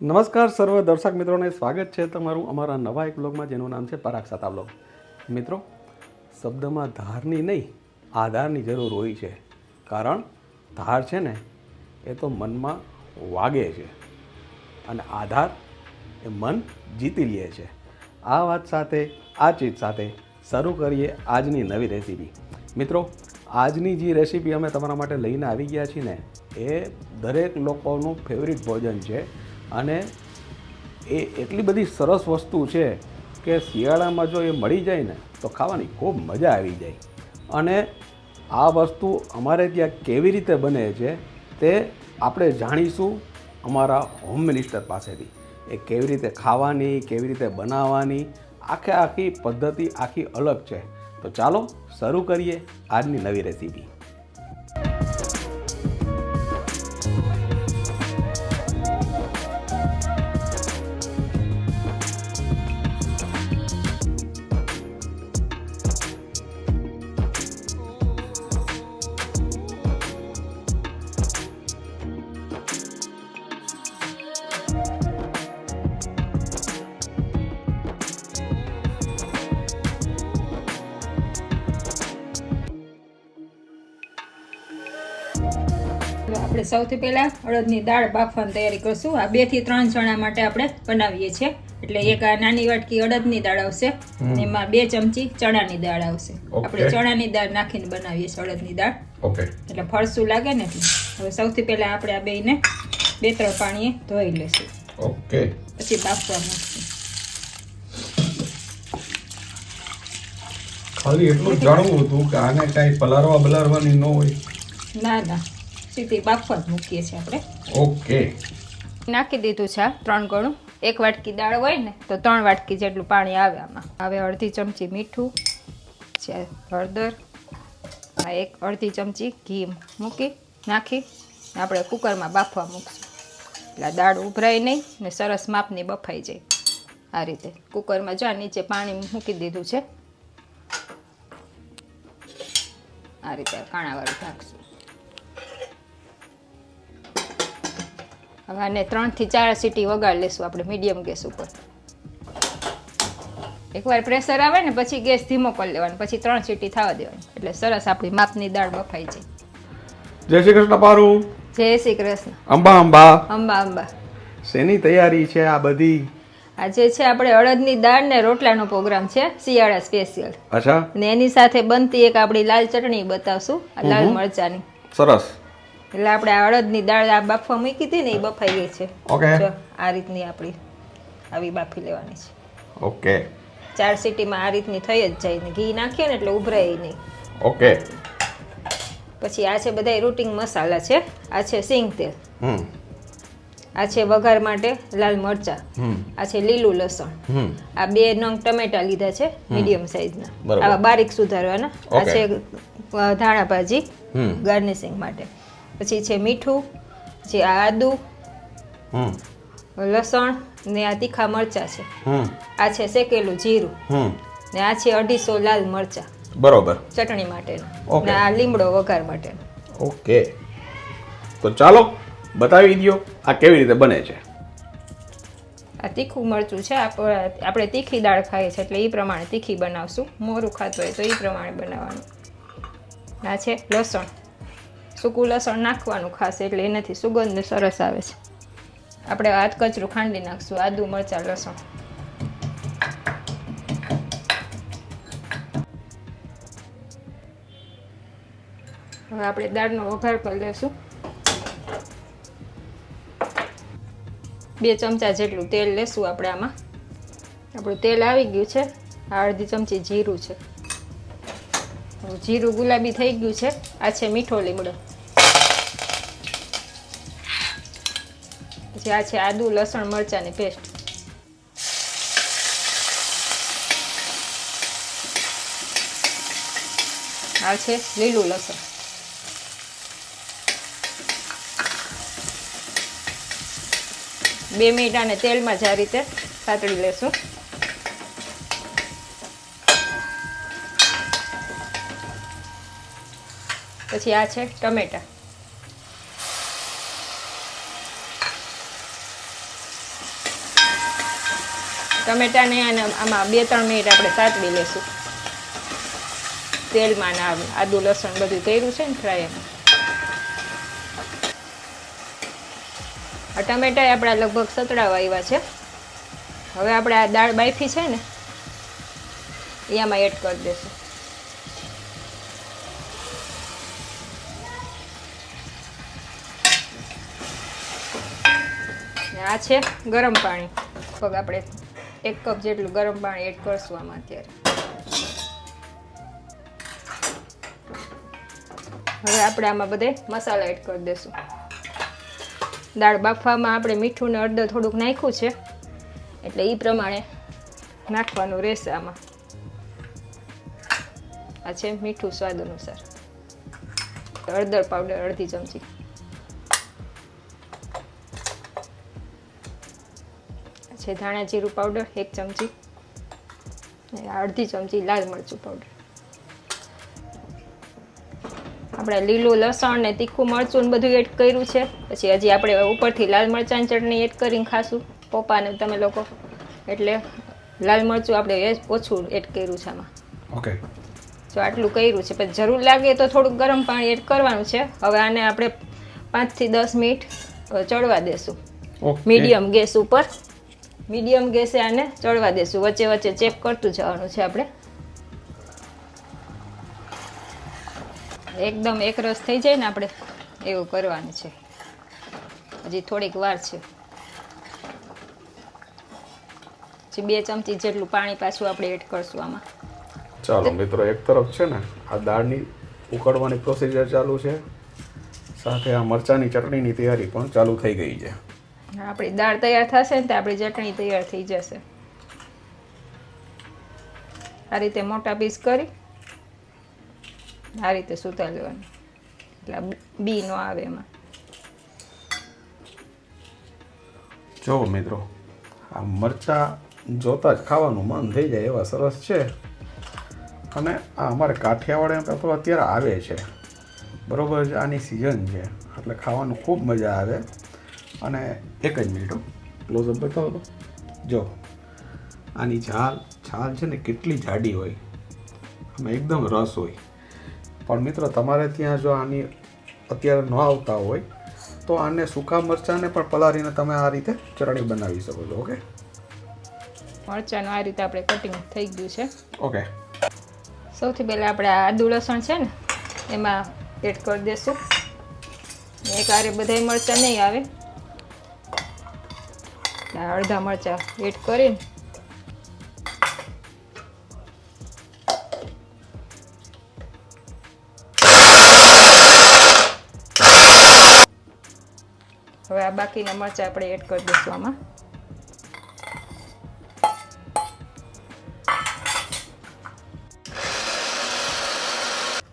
નમસ્કાર સર્વ દર્શક મિત્રોને સ્વાગત છે તમારું અમારા નવા એક બ્લોગમાં જેનું નામ છે પરાગ સાતા બ્લોગ. મિત્રો, શબ્દમાં ધારની નહીં આધારની જરૂર હોય છે, કારણ ધાર છે ને એ તો મનમાં વાગે છે અને આધાર એ મન જીતી લે છે. આ વાત સાથે આ ચીજ સાથે શરૂ કરીએ આજની નવી રેસીપી. મિત્રો, આજની જે રેસીપી અમે તમારા માટે લઈને આવી ગયા છીએ ને એ દરેક લોકોનું ફેવરિટ ભોજન છે અને એ એટલી બધી સરસ વસ્તુ છે કે શિયાળામાં જો એ મળી જાય ને તો ખાવાની ખૂબ મજા આવી જાય. અને આ વસ્તુ અમારે ત્યાં કેવી રીતે બને છે તે આપણે જાણીશું અમારા હોમ મિનિસ્ટર પાસેથી. એ કેવી રીતે ખાવાની, કેવી રીતે બનાવવાની, આખી પદ્ધતિ આખી અલગ છે. તો ચાલો શરૂ કરીએ આજની નવી રેસીપી. આપણે સૌથી પહેલા અડદની દાળ બાફવાની તૈયારી કરશું. આ 2 થી 3 ચણા માટે આપણે બનાવીએ છીએ. એટલે એક આ નાની વાટકી અડદની દાળ આવશે, એમાં 2 ચમચી ચણાની દાળ આવશે. આપણે ચણાની દાળ નાખીને બનાવીએ છીએ અડદની દાળ. એટલે ફળસું લાગે ને એટલે. હવે સૌથી પહેલા આપણે આ બેયને 2-3 પાણીએ ધોઈ લેશું. પછી બાફવા મૂકશું. ખાલી એટલું જ જાણવું હતું કે આને કઈ પલાળવાની ન હોય? ના, સીધી બાફવા જ મૂકીએ છીએ આપણે. ઓકે, નાખી દીધું છે 3 ગણું. 1 વાટકી દાળ હોય ને તો 3 વાટકી જેટલું પાણી આવે આમાં. હવે અડધી ચમચી મીઠું છે, હળદર, આ અડધી ચમચી ઘી નાખી આપણે કુકરમાં બાફવા મૂકશું. એટલે દાળ ઉભરાય નહીં ને સરસ માપની બફાઈ જાય. આ રીતે કુકરમાં જો નીચે પાણી મૂકી દીધું છે. આ રીતે કાણાવાળું ઢાંકશું. હવે આને 3 થી 4 સીટી વગાડી લેશું આપણે મીડિયમ ગેસ ઉપર. એકવાર પ્રેશર આવે ને પછી ગેસ ધીમો કરી લેવાનો, પછી 3 સીટી થવા દેવાની. એટલે સરસ આપણી માપની દાળ બફાઈ જાય. જય શ્રી કૃષ્ણ પારું. જય શ્રી કૃષ્ણ. અંબા શેની તૈયારી છે આ બધી? આજે છે આપણે અડદની દાળ ને રોટલાનો પ્રોગ્રામ છે, શિયાળા સ્પેશિયલ. અચ્છા. ને એની સાથે બનતી એક આપણી લાલ ચટણી બતાવશું, લાલ મરચાની. સરસ. એટલે આપણે આ અડદની દાળ આ બાફવા મૂકી હતી ને એ બફાઈ ગઈ છે. ઓકે. આ રીતની આપણી આવી બાફી લેવાની છે. ઓકે. 4 સીટીમાં આ રીતની થઈ જ જાય ને ઘી નાખીએ ને એટલે ઉભરાય નહીં. ઓકે. પછી આ છે બધા રૂટિંગ મસાલા છે. આ છે સિંગ તેલ, આ છે વઘાર માટે લાલ મરચા, આ છે લીલું લસણ, આ 2 નંગ ટમેટા લીધા છે મીડિયમ સાઈઝના, આવા બારીક સુધારવાના. આ છે ધાણા ભાજી ગાર્નિશિંગ માટે. પછી છે મીઠું, પછી આ આદુ, લસણ ને આ તીખા મરચા છે. આ છે શેકેલું જીરું ને આ છે 250 લાલ મરચા, બરોબર, ચટણી માટેનો. ને આ લીમડો વઘાર માટેનો. ઓકે, તો ચાલો બતાવી દો આ કેવી રીતે બને છે. આ તીખું મરચું છે. આપણે તીખી દાળ ખાઈએ છીએ એટલે એ પ્રમાણે તીખી બનાવશું. મોરું ખાતું હોય તો એ પ્રમાણે બનાવવાનું. આ છે લસણ, સૂકું લસણ નાખવાનું ખાસ, એટલે એનાથી સુગંધ સરસ આવે છે. આપણે આદ કચરું ખાંડી નાખશું, આદુ મરચાં લસણ. હવે આપણે દાળનો વઘાર કરી લઈશું. 2 ચમચા જેટલું તેલ લેશું આપણે આમાં. આપણું તેલ આવી ગયું છે. આ અડધી ચમચી જીરું છે. જીરું ગુલાબી થઈ ગયું છે. આ છે મીઠો લીમડો. પછી આ છે આદુ લસણ મરચાંની પેસ્ટ. આ છે લીલું લસણ. બે મિનિટ આને તેલમાં જ આ રીતે સાતળી લેશું. પછી આ છે ટમેટા. ટમેટાને અને આમાં 2-3 મિનિટ આપણે સાતવી લેશું તેલમાં ને આદુ લસણ બધું કર્યું છે ને ફ્રાય એમાં. આ ટમેટા આપણા લગભગ સતળાવા આવ્યા છે. હવે આપણે આ દાળ બાફી છે ને એ આમાં એડ કરી દઈશું. આ છે ગરમ પાણી. લગભગ આપણે 1 કપ જેટલું ગરમ પાણી એડ કરશું આમાં અત્યારે. હવે આપણે આમાં બધે મસાલા એડ કરી દઈશું. દાળ બાફવામાં આપણે મીઠું ને હળદર થોડુંક નાખ્યું છે એટલે એ પ્રમાણે નાખવાનું રહેશે આમાં. આ છે મીઠું સ્વાદ અનુસાર. હળદર પાવડર અડધી ચમચી, છે ધાણા જીરું પાવડર 1 ચમચી, અડધી ચમચી લાલ મરચું પાવડર. આપણે લીલું લસણ ને તીખું મરચું ને બધું એડ કર્યું છે. પછી હજી આપણે ઉપરથી લાલ મરચાંની ચટણી એડ કરીને ખાશું પપ્પાને તમે લોકો, એટલે લાલ મરચું આપણે ઓછું એડ કર્યું છે આમાં. ઓકે, જો આટલું કર્યું છે. પછી જરૂર લાગે તો થોડુંક ગરમ પાણી એડ કરવાનું છે. હવે આને આપણે 5 થી 10 મિનિટ ચડવા દેશું મીડિયમ ગેસ ઉપર. મીડિયમ ગેસે આને ચડવા દેશું. વચ્ચે વચ્ચે ચેક કરતું જવાનું છે આપણે. એકદમ એકરસ થઈ જાય ને આપણે એવું કરવાનું છે. હજી થોડીક વાર છે. પછી 2 ચમચી જેટલું પાણી પાછું આપણે એડ કરશું આમાં. ચાલો મિત્રો, એક તરફ છે ને આ દાળની ઉકળવાની પ્રોસિજર ચાલુ છે, સાથે આ મરચાંની ચટણીની તૈયારી પણ ચાલુ થઈ ગઈ છે. આપણી દાળ તૈયાર થશે ને તો આપણી ચટણી તૈયાર થઈ જશે. આ રીતે મોટા પીસ કરી આ રીતે સુતા લેવાનું એટલે બી ન આવે એમાં. જો મિત્રો, આ મરચાં જોતા જ ખાવાનું મન થઈ જાય એવા સરસ છે. અને આ અમારે કાઠિયાવાડ તો અત્યારે આવે છે, બરાબર છે, આની સિઝન છે એટલે ખાવાનું ખૂબ મજા આવે. અને એક જ મિનિટ ક્લોઝઅપ બતાવો તો. જો આની છાલ છે ને કેટલી જાડી હોય, આમાં એકદમ રસ હોય. પણ મિત્રો તમારે ત્યાં જો આની અત્યારે ન આવતા હોય તો આને સૂકા મરચાંને પણ પલાળીને તમે આ રીતે ચટણી બનાવી શકો છો. ઓકે, મરચાંનું આ રીતે આપણે કટિંગ થઈ ગયું છે. ઓકે, સૌથી પહેલાં આપણે આ આદુ લસણ છે ને એમાં એડ કરી દઈશું. એક આરે બધાય મરચાં નહીં આવે, અડધા મરચાં એડ કરીને હવે આ બાકીના મરચાં આપણે એડ કરી દઈશું આમાં.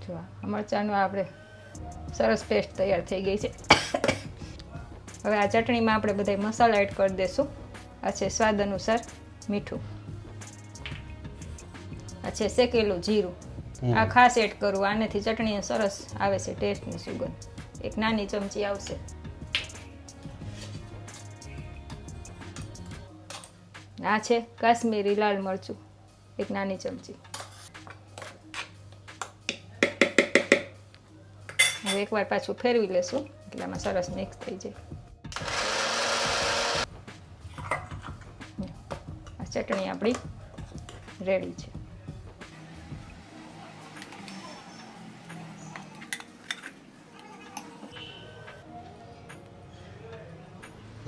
જો આ મરચાંનો આપણે સરસ પેસ્ટ તૈયાર થઈ ગઈ છે. હવે આ ચટણીમાં આપણે બધા મસાલા એડ કરી દઈશું. આ છે સ્વાદ અનુસાર મીઠું, આ છે શેકેલું જીરું. આ ખાસ એડ કરવું, આનેથી ચટણી સરસ આવે છે ટેસ્ટની સુગંધ. 1 નાની ચમચી આવશે. આ છે કાશ્મીરી લાલ મરચું 1 નાની ચમચી. હવે એકવાર પાછું ફેરવી લેશું એટલે આમાં સરસ મિક્સ થઈ જાય. આ ચટણી આપણી રેડી છે.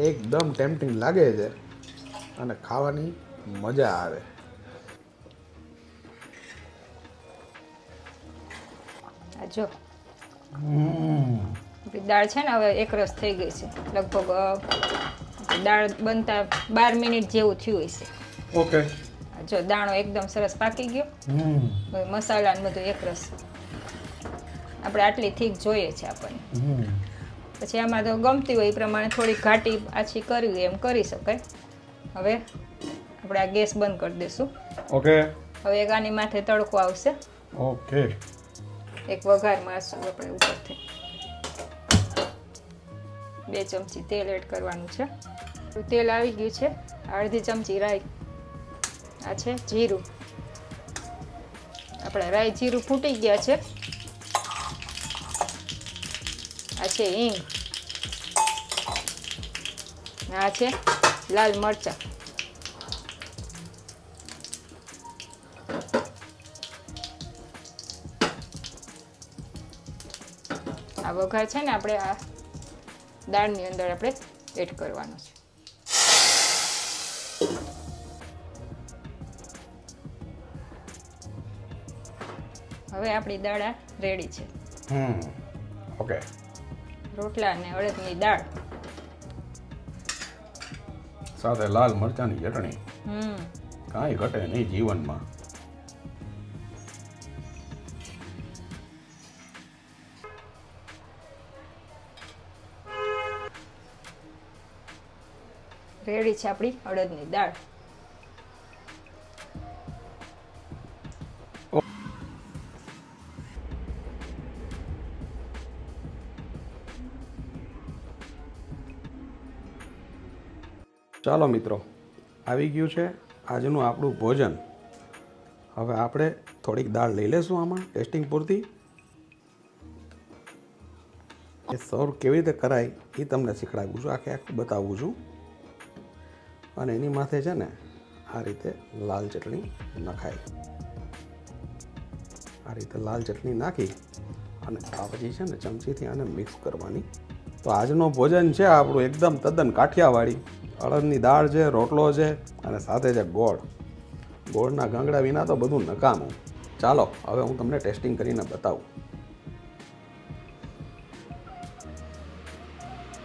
એકદમ ટેમ્પટિંગ લાગે છે અને ખાવાની મજા આવે. આ જો આપણી દાળ છે ને હવે એકરસ થઈ ગઈ છે. લગભગ દાળ બનતા 12 મિનિટ જેવું થયું હશે. ઓકે, જો દાણો એકદમ સરસ પાકી ગયો. હવે મસાલા ને બધું એકરસ આપણે આટલી થીક જોઈએ છે આપણને. પછી આમાં તો ગમતી હોય એ પ્રમાણે થોડી ઘાટી આછી કરવી એમ કરી શકાય. હવે આપણે આ ગેસ બંધ કરી દઈશું. ઓકે, હવે એક આની માથે તડકો આવશે. ઓકે, એક વઘાર મારશું આપણે ઉપરથી. 2 ચમચી તેલ એડ કરવાનું છે. તેલ આવી ગયું છે. અડધી ચમચી રાઈ, આ છે જીરું. આપણે રાઈ જીરું ફૂટી ગયા છે. આ છે હિંગ. આ છે લાલ મરચાં. આ વઘાર છે ને આપણે આ દાળની અંદર આપણે એડ કરવાનો છે. હવે આપણી દાળ આ રેડી છે. ઓકે. રોટલા અને અડદની દાળ સાથે લાલ મરચાંની ચટણી. કાંઈ ઘટે નહીં જીવનમાં. રેડી છે આપણી અડદની દાળ. ચાલો મિત્રો, આવી ગયું છે આજનું આપણું ભોજન. હવે આપણે થોડીક દાળ લઈ લેશું આમાં ટેસ્ટિંગ પૂરતી. એ સર્વ કેવી રીતે કરાય એ તમને શીખડાવું છું, આખું બતાવું છું. અને એની માથે છે ને આ રીતે લાલ ચટણી નખાય. આ રીતે લાલ ચટણી નાખી અને આ પછી છે ને ચમચીથી આને મિક્સ કરવાની. તો આજનો ભોજન છે આપણું એકદમ તદ્દન કાઠિયાવાડી. અડદની દાળ છે, રોટલો છે અને સાથે છે ગોળ. ગોળના ગાંગડા વિના તો બધું નકામું. ચાલો હવે હું તમને ટેસ્ટિંગ કરીને બતાવું.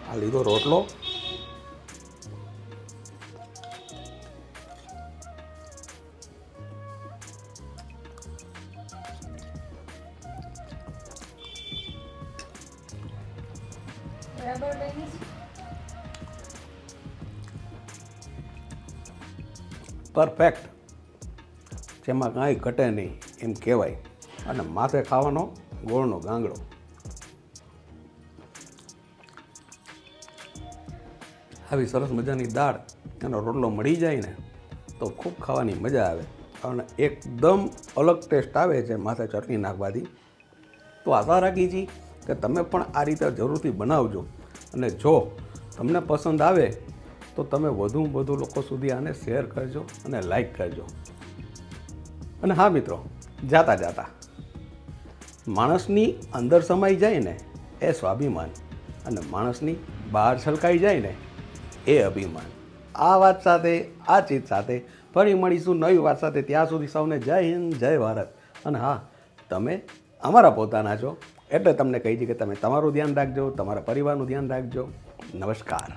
આ લીધો રોટલો. પરફેક્ટ, જેમાં કાંઈ ઘટે નહીં એમ કહેવાય. અને માથે ખાવાનો ગોળનો ગાંગડો. આવી સરસ મજાની દાળ એનો રોટલો મળી જાય ને તો ખૂબ ખાવાની મજા આવે અને એકદમ અલગ ટેસ્ટ આવે છે માથે ચટણી નાખવાથી. તો આશા રાખી છીએ કે તમે પણ આ રીતે જરૂરથી બનાવજો. અને જો તમને પસંદ આવે તો તમે વધુ લોકો સુધી આને શેર કરજો અને લાઈક કરજો. અને હા મિત્રો, જાતા માણસની અંદર સમાઈ જાય ને એ સ્વાભિમાન, અને માણસની બહાર છલકાઈ જાય ને એ અભિમાન. આ વાત સાથે, આ ચીજ સાથે ફરી મળીશું નવી વાત સાથે. ત્યાં સુધી સૌને જય હિન્દ, જય ભારત. અને હા, તમે અમારા પોતાના છો એટલે તમને કહી છે કે તમે તમારું ધ્યાન રાખજો, તમારા પરિવારનું ધ્યાન રાખજો. નમસ્કાર.